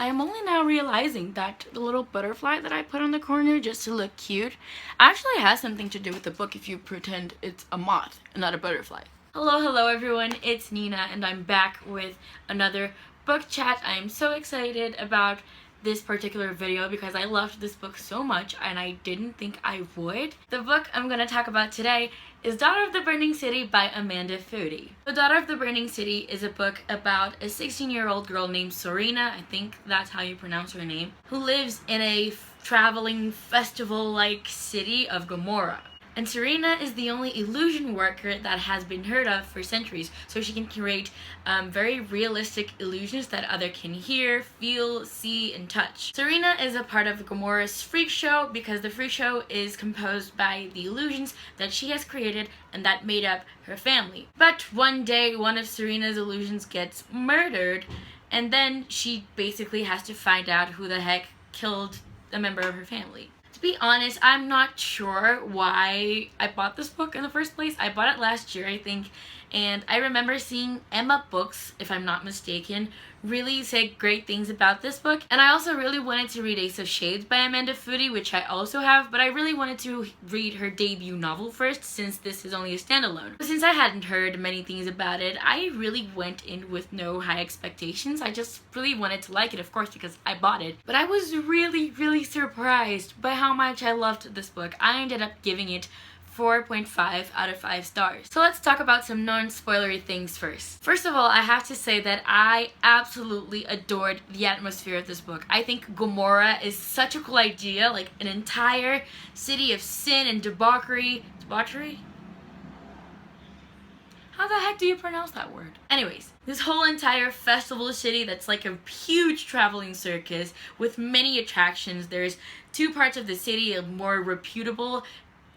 am only now realizing that the little butterfly that I put on the corner just to look cute actually has something to do with the book if you pretend it's a moth and not a butterfly. Hello everyone, it's Nina and I'm back with another book chat. I am so excited about this particular video because I loved this book so much and I didn't think I would. The book I'm going to talk about today is Daughter of the Burning City by Amanda Foody. The Daughter of the Burning City is a book about a 16-year-old girl named Serena, I think that's how you pronounce her name, who lives in a traveling festival-like city of Gomorrah. And Serena is the only illusion worker that has been heard of for centuries, so she can create very realistic illusions that others can hear, feel, see, and touch. Serena is a part of Gomorrah's freak show because the freak show is composed by the illusions that she has created and that made up her family. But one day, one of Serena's illusions gets murdered, and then she basically has to find out who the heck killed a member of her family. To be honest, I'm not sure why I bought this book in the first place. I bought it last year, I think, and I remember seeing Emma Books, if I'm not mistaken, really say great things about this book. And I also really wanted to read Ace of Shades by Amanda Foody, which I also have, but I really wanted to read her debut novel first since this is only a standalone. But since I hadn't heard many things about it, I really went in with no high expectations. I just really wanted to like it, of course, because I bought it. But I was really surprised by how much I loved this book. I ended up giving it 4.5 out of 5 stars. So let's talk about some non-spoilery things first. First of all, I have to say that I absolutely adored the atmosphere of this book. I think Gomorrah is such a cool idea, like an entire city of sin and debauchery. Debauchery? How the heck do you pronounce that word? Anyways, this whole entire festival city that's like a huge traveling circus with many attractions. There's two parts of the city, a more reputable,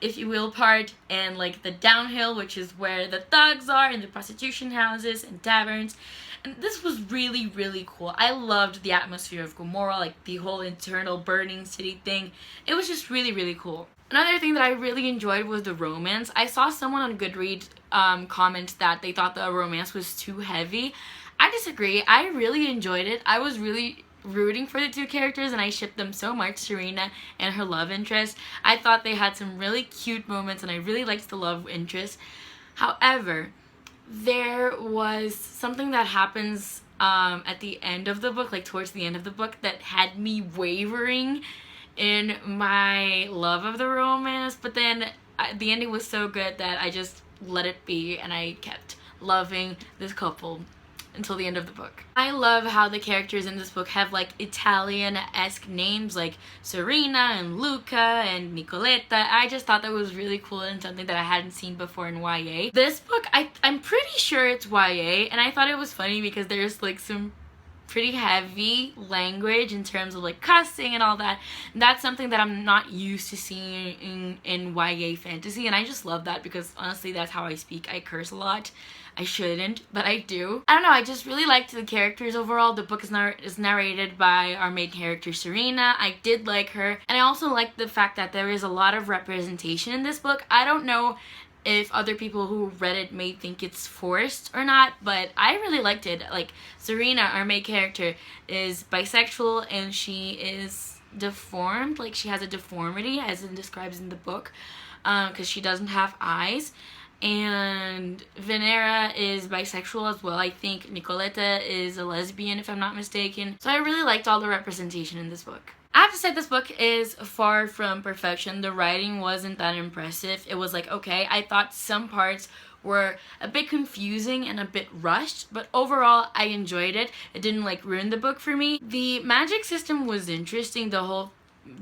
if you will, part, and like the downhill, which is where the thugs are and the prostitution houses and taverns. And this was really cool. I loved the atmosphere of Gomorrah, like the whole internal burning city thing. It was just really cool. Another thing that I really enjoyed was the romance. I saw someone on Goodreads comment that they thought the romance was too heavy. I disagree. I really enjoyed it. I was really rooting for the two characters and I shipped them so much, Serena and her love interest. I thought they had some really cute moments and I really liked the love interest. However, there was something that happens at the end of the book, like towards the end of the book, that had me wavering in my love of the romance, but then the ending was so good that I just let it be and I kept loving this couple until the end of the book. I love how the characters in this book have like Italian-esque names like Serena and Luca and Nicoletta. I just thought that was really cool and something that I hadn't seen before in YA. This book, I'm pretty sure it's YA, and I thought it was funny because there's like some pretty heavy language in terms of like cussing and all that. That's something that I'm not used to seeing in YA fantasy, and I just love that because honestly that's how I speak. I curse a lot. I shouldn't, but I do. I don't know, I just really liked the characters overall. The book is narrated by our main character Serena. I did like her, and I also like the fact that there is a lot of representation in this book. I don't know if other people who read it may think it's forced or not, but I really liked it. Like, Serena, our main character, is bisexual and she is deformed. Like, she has a deformity, as it describes in the book, because she doesn't have eyes. And Venera is bisexual as well. I think Nicoletta is a lesbian, if I'm not mistaken. So I really liked all the representation in this book. I have to say this book is far from perfection. The writing wasn't that impressive. It was like, okay, I thought some parts were a bit confusing and a bit rushed, but overall I enjoyed it. It didn't like ruin the book for me. The magic system was interesting, the whole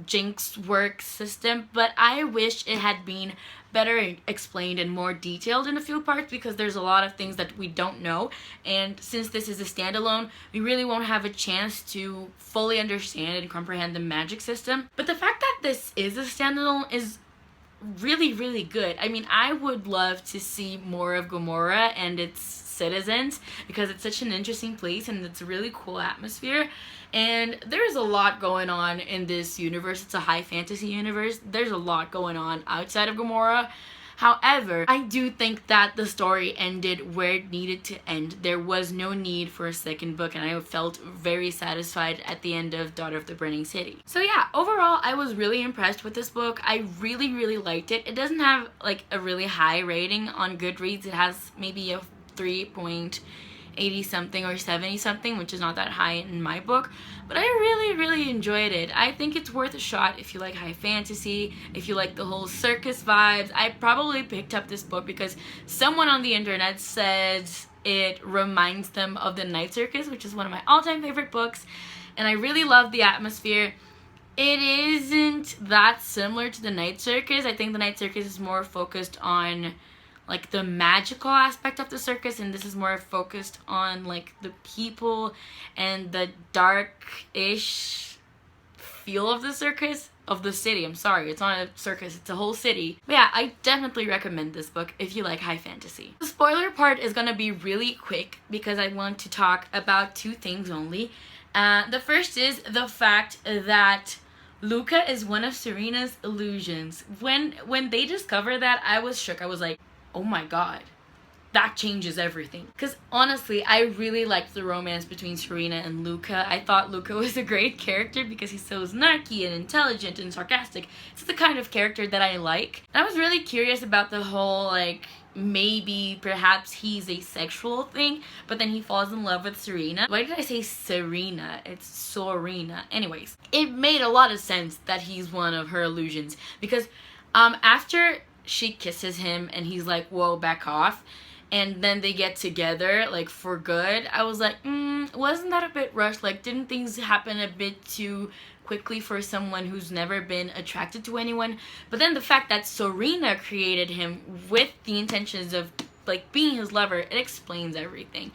jinx work system, but I wish it had been better explained and more detailed in a few parts because there's a lot of things that we don't know, and since this is a standalone, we really won't have a chance to fully understand and comprehend the magic system. But the fact that this is a standalone is really good. I mean, I would love to see more of Gomorrah and its citizens because it's such an interesting place and it's a really cool atmosphere, and there's a lot going on in this universe. It's a high fantasy universe. There's a lot going on outside of Gomorrah. However, I do think that the story ended where it needed to end. There was no need for a second book, and I felt very satisfied at the end of Daughter of the Burning City. So yeah, overall, I was really impressed with this book. I really liked it. It doesn't have like a really high rating on Goodreads. It has maybe a 3.80 something or 70 something, which is not that high in my book, but I really enjoyed it. I think it's worth a shot if you like high fantasy, if you like the whole circus vibes. I probably picked up this book because someone on the internet says it reminds them of The Night Circus, which is one of my all-time favorite books, and I really love the atmosphere. It isn't that similar to The Night Circus. I think The Night Circus is more focused on like the magical aspect of the circus, and this is more focused on like the people and the dark-ish feel of the circus, of the city. I'm sorry, it's not a circus, it's a whole city. But yeah, I definitely recommend this book if you like high fantasy. The spoiler part is gonna be really quick because I want to talk about two things only. The first is the fact that Luca is one of Serena's illusions. When they discover that, I was shook. I was like, oh my god, that changes everything. Because honestly, I really liked the romance between Serena and Luca. I thought Luca was a great character because he's so snarky and intelligent and sarcastic. It's the kind of character that I like. And I was really curious about the whole, like, maybe perhaps he's a sexual thing, but then he falls in love with Serena. Why did I say Serena? It's Sorina. Anyways, it made a lot of sense that he's one of her illusions because after she kisses him and he's like, whoa, back off, and then they get together like for good, I was like, wasn't that a bit rushed? Like, didn't things happen a bit too quickly for someone who's never been attracted to anyone? But then the fact that Serena created him with the intentions of like being his lover, it explains everything.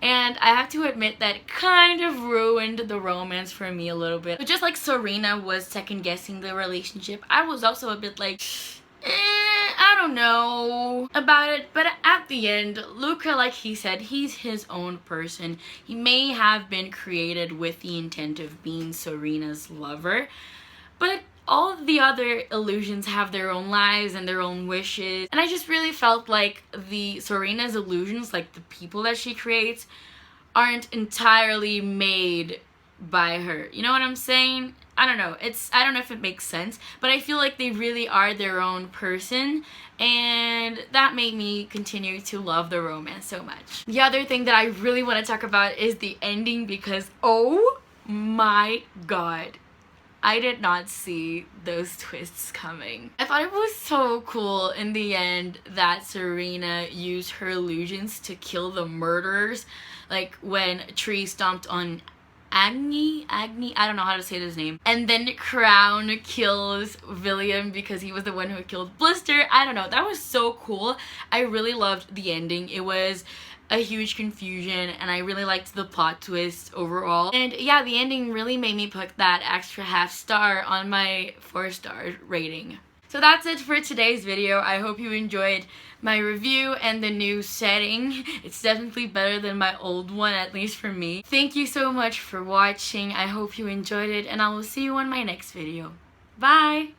And I have to admit that it kind of ruined the romance for me a little bit. But just like Serena was second guessing the relationship, I was also a bit like, I don't know about it. But at the end, Luca, like he said, he's his own person. He may have been created with the intent of being Serena's lover, but all of the other illusions have their own lives and their own wishes. And I just really felt like the Serena's illusions, like the people that she creates, aren't entirely made by her. You know what I'm saying? I don't know. I don't know if it makes sense, but I feel like they really are their own person, and that made me continue to love the romance so much. The other thing that I really want to talk about is the ending because, oh my god, I did not see those twists coming. I thought it was so cool in the end that Serena used her illusions to kill the murderers, like when Tree stomped on Agni, I don't know how to say his name, and then Crown kills William because he was the one who killed Blister. I don't know, that was so cool. I really loved the ending. It was a huge confusion and I really liked the plot twist overall, and yeah, the ending really made me put that extra half star on my 4-star rating. So that's it for today's video. I hope you enjoyed my review and the new setting. It's definitely better than my old one, at least for me. Thank you so much for watching. I hope you enjoyed it, and I will see you on my next video. Bye!